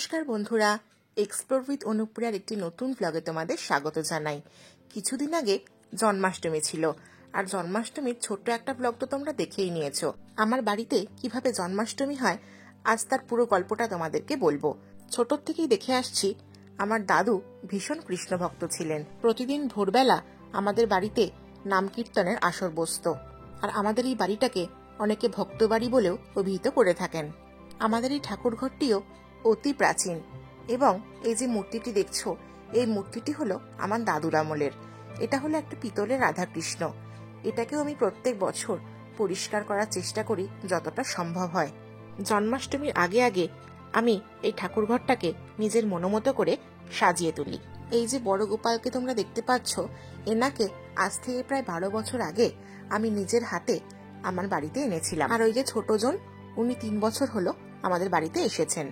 নমস্কার বন্ধুরা, explore with অনুপ্রিয়ার একটি নতুন ব্লগে তোমাদের স্বাগত জানাই। কিছুদিন আগে জন্মাষ্টমী ছিল, আর জন্মাষ্টমীর ছোট্ট একটা ব্লগ তো তোমরা দেখেই নিয়েছো। আমার বাড়িতে কিভাবে জন্মাষ্টমী হয় আজ তার পুরো গল্পটা তোমাদেরকে বলবো। ছোট থেকেই দেখে আসছি আমার দাদু ভীষণ কৃষ্ণ ভক্ত ছিলেন। প্রতিদিন ভোরবেলা আমাদের বাড়িতে নাম কীর্তনের আসর বসত, আর আমাদের এই বাড়িটাকে অনেকে ভক্ত বাড়ি বলেও অভিহিত করে থাকেন। আমাদের এই ঠাকুর ঘরটিও অতি প্রাচীন, এবং এই যে মূর্তিটি দেখছো, এই মূর্তিটি হলো আমার দাদুর আমলের। এটা হলো একটা পিতলের রাধাকৃষ্ণ। এটাকেও আমি প্রত্যেক বছর পরিষ্কার করার চেষ্টা করি যতটা সম্ভব হয়। জন্মাষ্টমীর আগে আগে আমি এই ঠাকুর ঘরটাকে নিজের মনোমতো করে সাজিয়ে তুলি। এই যে বড় গোপালকে তোমরা দেখতে পাচ্ছ, এনাকে আজ থেকে প্রায় 12 বছর আগে আমি নিজের হাতে আমার বাড়িতে এনেছিলাম। আর ওই যে ছোট জন, উনি 3 বছর হলো আমাদের বাড়িতে এসেছেন।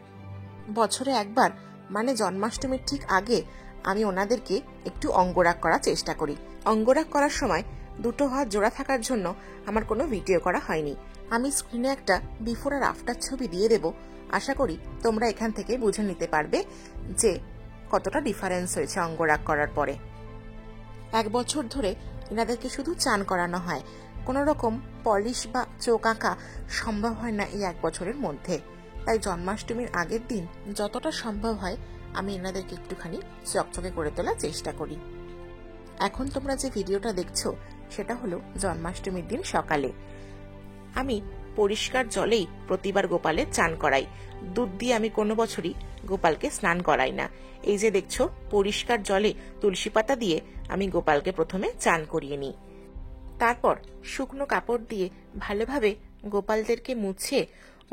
বছরে একবার, মানে জন্মাষ্টমীর ঠিক আগে, আমি ওনাদেরকে একটু অঙ্গরাগ করার চেষ্টা করি। অঙ্গরাগ করার সময় দুটো হাত জোড়া থাকার জন্য আমার কোনো ভিডিও করা হয়নি। আমি স্ক্রিনে একটা বিফোর আর আফটার ছবি দিয়ে দেব। আশা করি তোমরা এখান থেকে বুঝে নিতে পারবে যে কতটা ডিফারেন্স হয়েছে অঙ্গরাগ করার পরে। 1 বছর ধরে এনাদেরকে শুধু চান করানো হয়, কোনো রকম পলিশ বা চোখ আঁকা সম্ভব হয় না এই 1 বছরের মধ্যে। তাই জন্মাষ্টমীর আগের দিন যতটা সম্ভব হয় আমি এনাদেরকে একটুখানি চকচকে করে তোলার চেষ্টা করি। এখন তোমরা যে ভিডিওটা দেখছো সেটা হলো জন্মাষ্টমীর দিন সকালে। আমি পরিষ্কার জলেই প্রতিবার গোপালের চান করাই। দুধ দিয়ে আমি কোনো বছরই গোপালকে স্নান করাই না। এই যে দেখছো, পরিষ্কার জলে তুলসী পাতা দিয়ে আমি গোপালকে প্রথমে চান করিয়ে নিই। তারপর শুকনো কাপড় দিয়ে ভালোভাবে গোপালদেরকে মুছে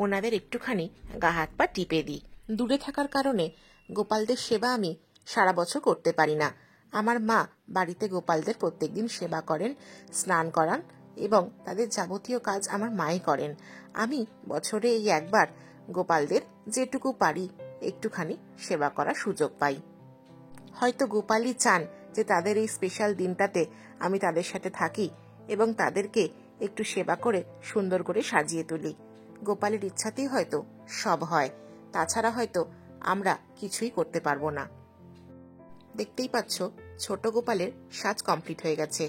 ওনাদের একটুখানি গা হাত পা টিপে দিই। দূরে থাকার কারণে গোপালদের সেবা আমি সারা বছর করতে পারি না। আমার মা বাড়িতে গোপালদের প্রত্যেকদিন সেবা করেন, স্নান করান, এবং তাদের যাবতীয় কাজ আমার মাই করেন। আমি বছরে এই একবার গোপালদের যেটুকু পারি একটুখানি সেবা করার সুযোগ পাই। হয়তো গোপালই চান যে তাদের এই স্পেশাল দিনটাতে আমি তাদের সাথে থাকি এবং তাদেরকে একটু সেবা করে সুন্দর করে সাজিয়ে তুলি। গোপালের ইচ্ছাতেই হয়তো সব হয়, তাছাড়া হয়তো আমরা কিছুই করতে পারবো না। দেখতেই পাচ্ছ, ছোট গোপালের সাজ কমপ্লিট হয়ে গেছে,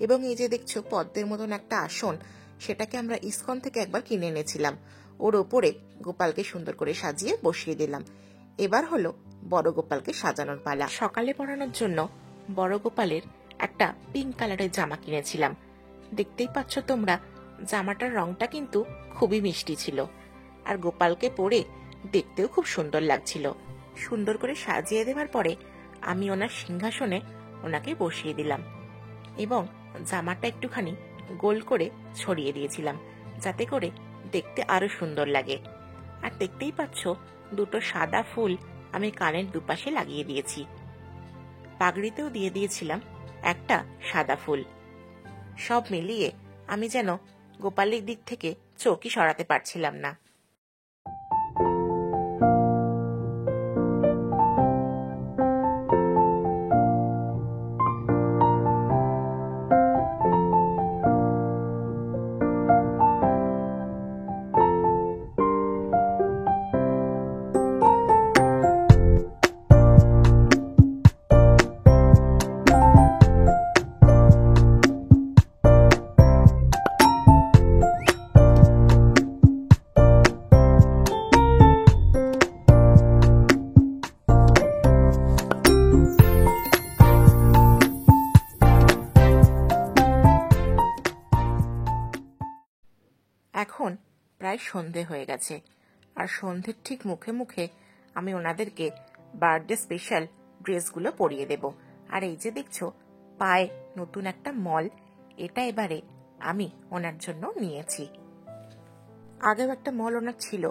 এবং এই যে দেখছো পদ্মের মতন একটা আসন, সেটাকে আমরা ইসকন থেকে একবার কিনে এনেছিলাম। ওর ওপরে গোপালকে সুন্দর করে সাজিয়ে বসিয়ে দিলাম। এবার হলো বড় গোপালকে সাজানোর পালা। সকালে পরানোর জন্য বড় গোপালের একটা পিঙ্ক কালারের জামা কিনেছিলাম। দেখতেই পাচ্ছ তোমরা, জামাটার রংটা কিন্তু খুবই মিষ্টি ছিল, আর গোপালকে পরে দেখতেও খুব সুন্দর লাগছিল। সুন্দর করে সাজিয়ে দেওয়ার পরে আমি ওনার সিংহাসনে ওনাকে বসিয়ে দিলাম, এবং জামাটা একটুখানি গোল করে ছড়িয়ে দিয়েছিলাম যাতে করে দেখতে আরো সুন্দর লাগে। আর দেখতেই পাচ্ছ, দুটো সাদা ফুল আমি কানের দুপাশে লাগিয়ে দিয়েছি। পাগড়িতেও দিয়ে দিয়েছিলাম একটা সাদা ফুল। সব মিলিয়ে আমি যেন গোপালের দিক থেকে চোখই সরাতে পারছিলাম না। এখন প্রায় সন্ধে হয়ে গেছে, আর সন্ধ্যের ঠিক মুখে মুখে আমি ওনাদেরকে বার্থডে স্পেশাল ড্রেসগুলো পরিয়ে দেব। আর এই যে দেখছো পায়ে নতুন একটা মল, এটা এবারে আমি ওনার জন্য নিয়েছি। আগেও একটা মল ওনার ছিল,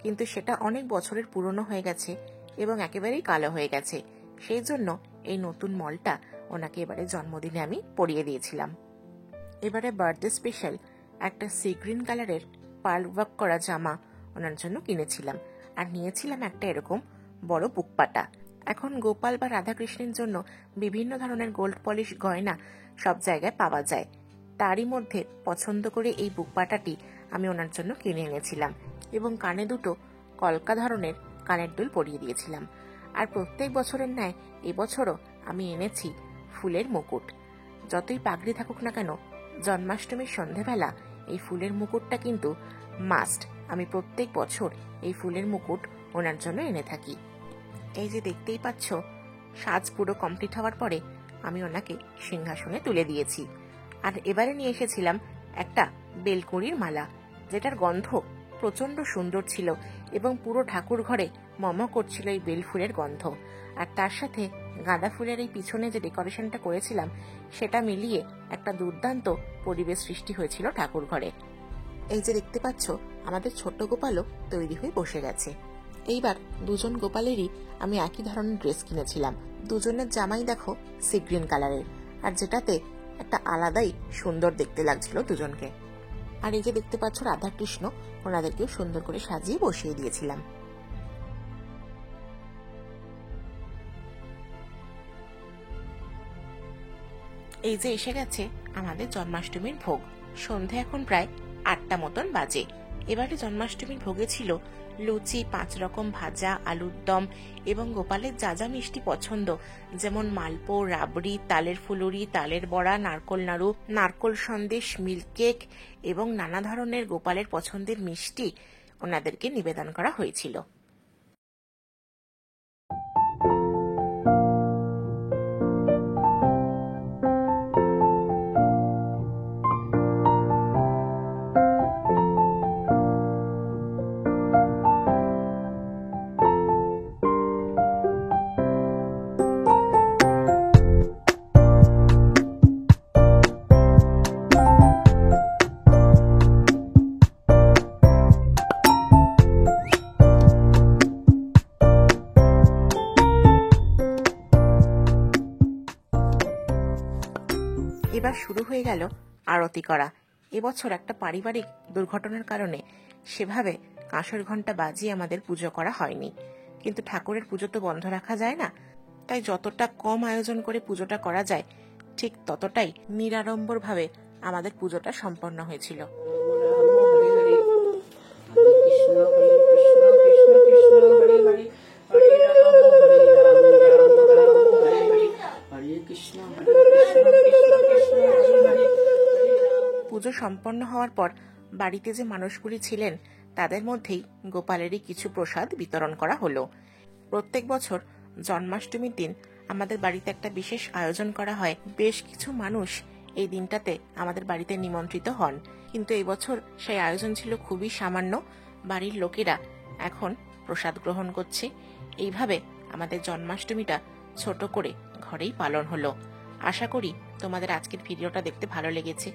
কিন্তু সেটা অনেক বছরের পুরনো হয়ে গেছে এবং একেবারেই কালো হয়ে গেছে। সেই জন্য এই নতুন মলটা ওনাকে এবারে জন্মদিনে আমি পরিয়ে দিয়েছিলাম। এবারে বার্থডে স্পেশাল একটা সি গ্রিন কালারের পার্ল ওয়ার্ক করা জামা ওনার জন্য কিনেছিলাম, আর নিয়েছিলাম একটা এরকম বড় বুকপাটা। এখন গোপাল বা রাধাকৃষ্ণের জন্য বিভিন্ন ধরনের গোল্ড পলিশ গয়না সব জায়গায় পাওয়া যায়। তারই মধ্যে পছন্দ করে এই বুকপাটাটি আমি ওনার জন্য কিনে এনেছিলাম, এবং কানে দুটো কলকা ধরনের কানের দুল পরিয়ে দিয়েছিলাম। আর প্রত্যেক বছরের ন্যায় এবছরও আমি এনেছি ফুলের মুকুট। যতই পাগড়ি থাকুক না কেন, জন্মাষ্টমীর সন্ধেবেলা এই ফুলের মুকুটটা কিন্তু মাস্ট। আমি প্রত্যেক বছর এই ফুলের মুকুট ওনার জন্য এনে থাকি। এই যে দেখতেই পাচ্ছ, সাজ পুরো কমপ্লিট হওয়ার পরে আমি ওনাকে সিংহাসনে তুলে দিয়েছি। আর এবারে নিয়ে এসেছিলাম একটা বেলকুঁড়ির মালা, যেটার গন্ধ প্রচন্ড সুন্দর ছিল এবং পুরো ঠাকুর ঘরে মম করছিল এই বেল ফুলের গন্ধ। আর তার সাথে গাঁদা ফুলের এই পিছনে যে ডেকোরেশনটা করেছিলাম, সেটা মিলিয়ে একটা দুর্দান্ত পরিবেশ সৃষ্টি হয়েছিল ঠাকুর ঘরে। এই যে দেখতে পাচ্ছ, আমাদের ছোট্ট গোপালও তৈরি হয়ে বসে গেছে। এইবার দুজন গোপালেরই আমি একই ধরনের ড্রেস কিনেছিলাম। দুজনের জামাই দেখো সি গ্রিন কালারের, আর যেটাতে একটা আলাদাই সুন্দর দেখতে লাগছিল দুজনকে। আর এই যে দেখতে পাচ্ছ রাধা কৃষ্ণ, ওনাদেরকেও সুন্দর করে সাজিয়ে বসিয়ে দিয়েছিলাম। এই যে এসে গেছে আমাদের জন্মাষ্টমীর ভোগ। সন্ধে এখন প্রায় 8টা মতন বাজে। এবারে জন্মাষ্টমীর ভোগে ছিল লুচি, 5 রকম ভাজা, আলুর দম এবং গোপালের যা যা মিষ্টি পছন্দ, যেমন মালপো, রাবড়ি, তালের ফুলুরি, তালের বড়া, নারকোল নাড়ু, নারকোল সন্দেশ, মিল্ক কেক এবং নানা ধরনের গোপালের পছন্দের মিষ্টি ওনাদেরকে নিবেদন করা হয়েছিল। এবার শুরু হয়ে গেল আরতি করা। এবছর একটা পারিবারিক দুর্ঘটনার কারণে সেভাবে কাঁসর ঘন্টা বাজিয়ে আমাদের পুজো করা হয়নি, কিন্তু ঠাকুরের পুজো তো বন্ধ রাখা যায় না, তাই যতটা কম আয়োজন করে পুজোটা করা যায় ঠিক ততটাই নিরাড়ম্বর ভাবে আমাদের পুজোটা সম্পন্ন হয়েছিল। পুজো সম্পন্ন হওয়ার পর বাড়িতে যে মানুষগুলি ছিলেন তাদের মধ্যেই গোপালেরই কিছু প্রসাদ বিতরণ করা হলো। প্রত্যেক বছর জন্মাষ্টমীর দিন আমাদের বাড়িতে একটা বিশেষ আয়োজন করা হয়। বেশ কিছু মানুষ এই দিনটাতে আমাদের বাড়িতে নিমন্ত্রিত হন, কিন্তু এই বছর সেই আয়োজন ছিল খুবই সামান্য। বাড়ির লোকেরা এখন প্রসাদ গ্রহণ করছে। এইভাবে আমাদের জন্মাষ্টমীটা ছোট করে ঘরেই পালন হলো। আশা করি তোমাদের আজকের ভিডিওটা দেখতে ভালো লেগেছে।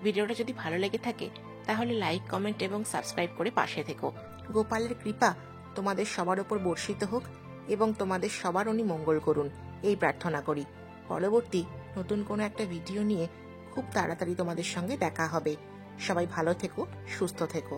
ভিডিওটা যদি ভালো লেগে থাকে তাহলে লাইক, কমেন্ট এবং সাবস্ক্রাইব করে পাশে থেকো। গোপালের কৃপা তোমাদের সবার উপর বর্ষিত হোক এবং তোমাদের সবার উনি মঙ্গল করুন, এই প্রার্থনা করি। পরবর্তী নতুন কোনো একটা ভিডিও নিয়ে খুব তাড়াতাড়ি তোমাদের সঙ্গে দেখা হবে। সবাই ভালো থেকো, সুস্থ থেকো।